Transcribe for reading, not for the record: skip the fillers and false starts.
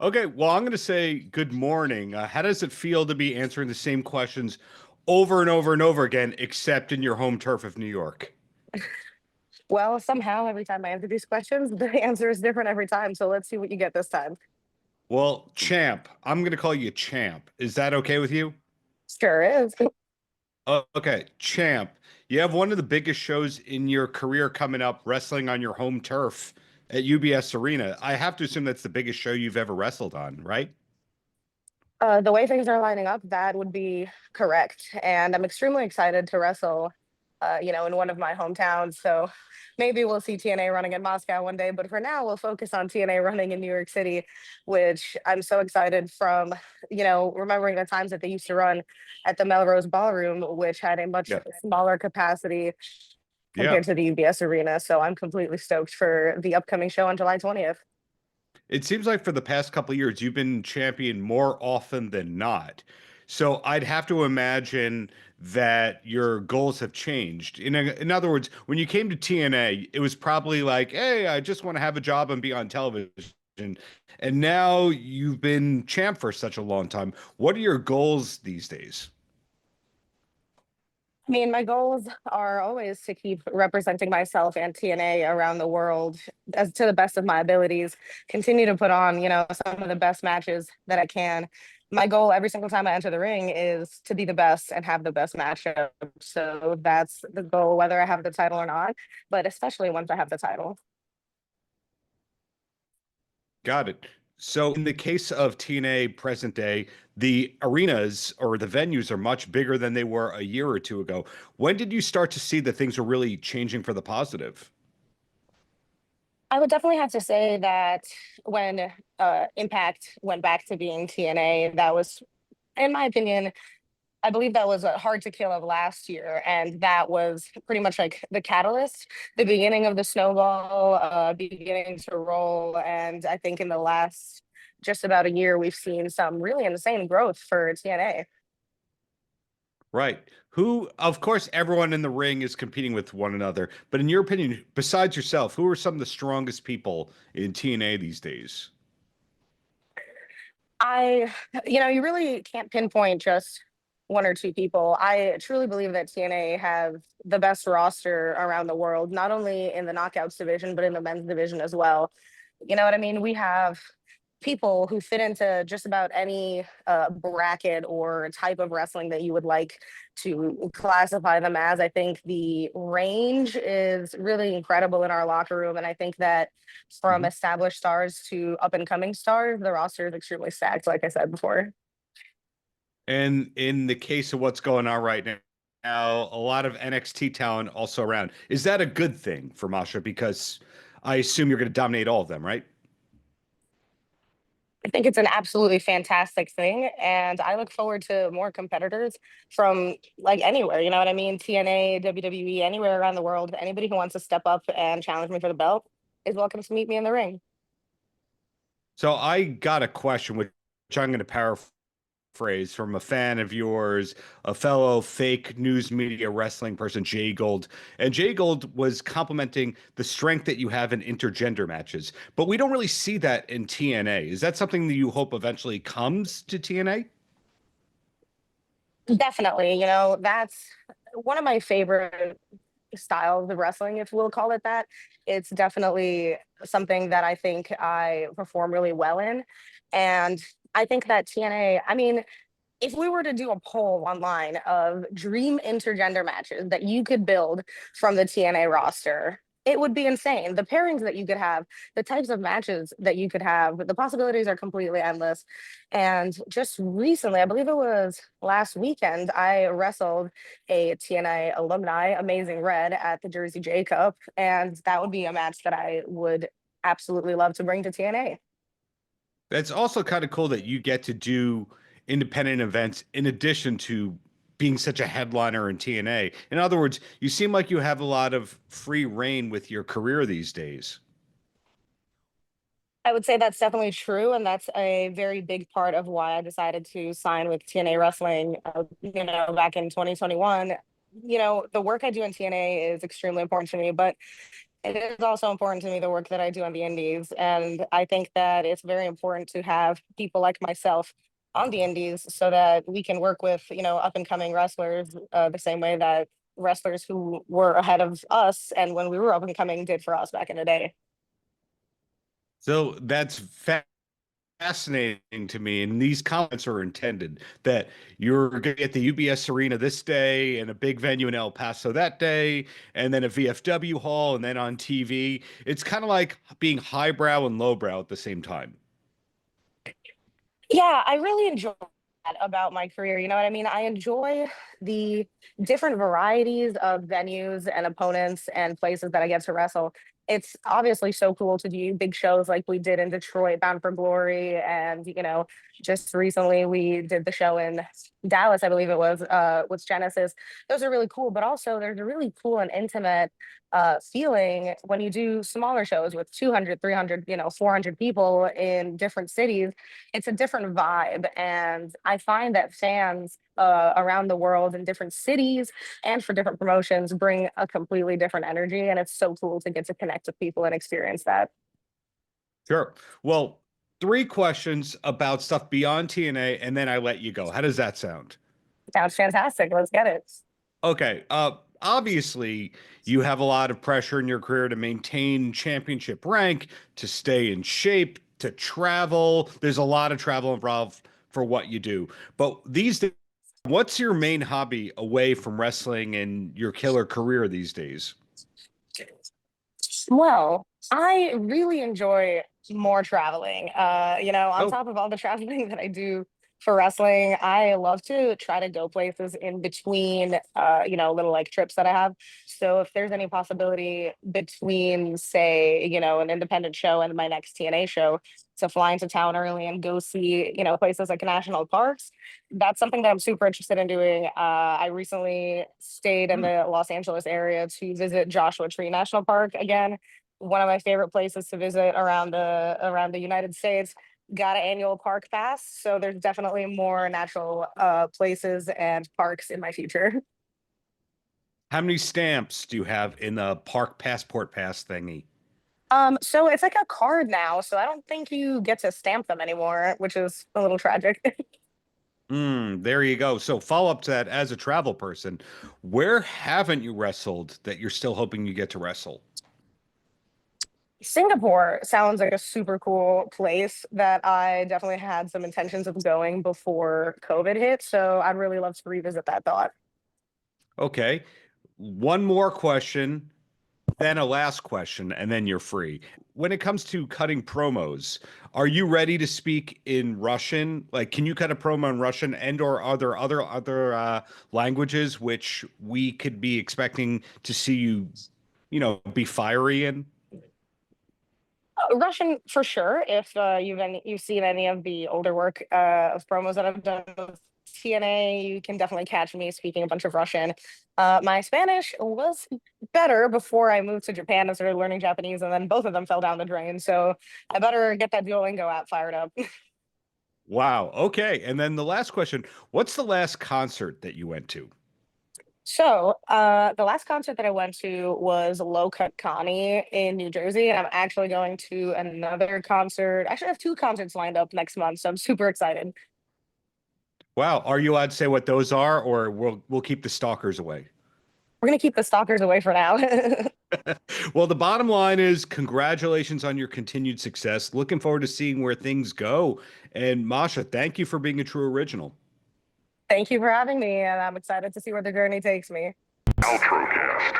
Okay, well, I'm going to say good morning. How does it feel to be answering the same questions over and over and over again, except in your home turf of New York? Well, somehow every time I answer these questions, the answer is different every time. So let's see what you get this time. Well, champ, I'm going to call you champ. Is that okay with you? Sure is. Okay, champ. You have one of the biggest shows in your career coming up, wrestling on your home turf at UBS Arena. I have to assume that's the biggest show you've ever wrestled on, right? The way things are lining up, that would be correct. And I'm extremely excited to wrestle, in one of my hometowns. So maybe we'll see TNA running in Moscow one day. But for now, we'll focus on TNA running in New York City, which I'm so excited from, remembering the times that they used to run at the Melrose Ballroom, which had a much Yeah. smaller capacity Yeah. compared to the UBS Arena. So I'm completely stoked for the upcoming show on July 20th. It seems like for the past couple of years, you've been champion more often than not. So I'd have to imagine that your goals have changed. In other words, when you came to TNA, it was probably like, hey, I just want to have a job and be on television. And now you've been champ for such a long time. What are your goals these days? I mean, my goals are always to keep representing myself and TNA around the world as to the best of my abilities, continue to put on, some of the best matches that I can. My goal every single time I enter the ring is to be the best and have the best matchup. So that's the goal, whether I have the title or not, but especially once I have the title. Got it. So in the case of TNA present day, the arenas or the venues are much bigger than they were a year or two ago. When did you start to see that things were really changing for the positive? I would definitely have to say that when Impact went back to being TNA, that was, in my opinion, I believe that was a hard to kill of last year, and that was pretty much like the catalyst, the beginning of the snowball, beginning to roll. And I think in the last just about a year, we've seen some really insane growth for TNA. Right. Who, of course, everyone in the ring is competing with one another. But in your opinion, besides yourself, who are some of the strongest people in TNA these days? I, you really can't pinpoint just one or two people. I truly believe that TNA have the best roster around the world, not only in the knockouts division, but in the men's division as well. You know what I mean? We have people who fit into just about any bracket or type of wrestling that you would like to classify them as. I think the range is really incredible in our locker room. And I think that from Mhm. established stars to up and coming stars, the roster is extremely stacked, like I said before. And in the case of what's going on right now, a lot of NXT talent also around. Is that a good thing for Masha? Because I assume you're going to dominate all of them, right? I think it's an absolutely fantastic thing. And I look forward to more competitors from like anywhere, you know what I mean? TNA, WWE, anywhere around the world. Anybody who wants to step up and challenge me for the belt is welcome to meet me in the ring. So I got a question, which I'm going to paraphrase from a fan of yours, a fellow fake news media wrestling person, Jay Gold. And Jay Gold was complimenting the strength that you have in intergender matches. But we don't really see that in TNA. Is that something that you hope eventually comes to TNA? Definitely, that's one of my favorite styles of wrestling, if we'll call it that. It's definitely something that I think I perform really well in. And I think that TNA, I mean, if we were to do a poll online of dream intergender matches that you could build from the TNA roster, it would be insane. The pairings that you could have, the types of matches that you could have, the possibilities are completely endless. And just recently, I believe it was last weekend, I wrestled a TNA alumni, Amazing Red, at the Jersey J Cup. And that would be a match that I would absolutely love to bring to TNA. That's also kind of cool that you get to do independent events in addition to being such a headliner in TNA. In other words, you seem like you have a lot of free reign with your career these days. I would say that's definitely true, and that's a very big part of why I decided to sign with TNA Wrestling, back in 2021. The work I do in TNA is extremely important to me, but It is also important to me the work that I do on the indies, and I think that it's very important to have people like myself on the indies so that we can work with, up and coming wrestlers the same way that wrestlers who were ahead of us and when we were up and coming did for us back in the day. So that's fascinating to me. And these comments are intended that you're going to get the UBS Arena this day and a big venue in El Paso that day, and then a VFW hall, and then on TV. It's kind of like being highbrow and lowbrow at the same time. Yeah, I really enjoy that about my career. You know what I mean? I enjoy the different varieties of venues and opponents and places that I get to wrestle. It's obviously so cool to do big shows like we did in Detroit, Bound for Glory. And, just recently we did the show in Dallas, I believe it was, with Genesis. Those are really cool. But also, there's a really cool and intimate feeling when you do smaller shows with 200, 300, 400 people in different cities. It's a different vibe. And I find that fans around the world in different cities and for different promotions bring a completely different energy. And it's so cool to get to connect with people and experience that. Sure. Well, three questions about stuff beyond TNA, and then I let you go. How does that sound? Sounds fantastic. Let's get it. Okay. Obviously, you have a lot of pressure in your career to maintain championship rank, to stay in shape, to travel. There's a lot of travel involved for what you do. But these days, what's your main hobby away from wrestling and your killer career these days? Well, I really enjoy more traveling. On Oh, top of all the traveling that I do for wrestling, I love to try to go places in between, little like trips that I have. So if there's any possibility between, say, an independent show and my next TNA show, to fly into town early and go see, places like national parks, that's something that I'm super interested in doing. I recently stayed in hmm. the Los Angeles area to visit Joshua Tree National Park again, one of my favorite places to visit around the United States. Got an annual park pass, so there's definitely more natural places and parks in my future. How many stamps do you have in the park passport pass thingy? So it's like a card now, so I don't think you get to stamp them anymore, which is a little tragic. There you go. So follow up to that as a travel person, where haven't you wrestled that you're still hoping you get to wrestle? Singapore sounds like a super cool place that I definitely had some intentions of going before COVID hit. So I'd really love to revisit that thought. Okay. One more question, then a last question, and then you're free. When it comes to cutting promos, are you ready to speak in Russian? Like, can you cut a promo in Russian and or other languages which we could be expecting to see you, be fiery in? Russian for sure. If you've seen any of the older work of promos that I've done with TNA, you can definitely catch me speaking a bunch of Russian. My Spanish was better before I moved to Japan and started learning Japanese, and then both of them fell down the drain. So I better get that Duolingo app fired up. Wow. Okay. And then the last question, what's the last concert that you went to? So, the last concert that I went to was Low Cut Connie in New Jersey, and I'm actually going to another concert. Actually, I have two concerts lined up next month, so I'm super excited. Wow. Are you allowed to say what those are, or we'll keep the stalkers away? We're gonna keep the stalkers away for now. Well, the bottom line is congratulations on your continued success. Looking forward to seeing where things go. And Masha, thank you for being a true original. Thank you for having me, and I'm excited to see where the journey takes me. Paltrocast.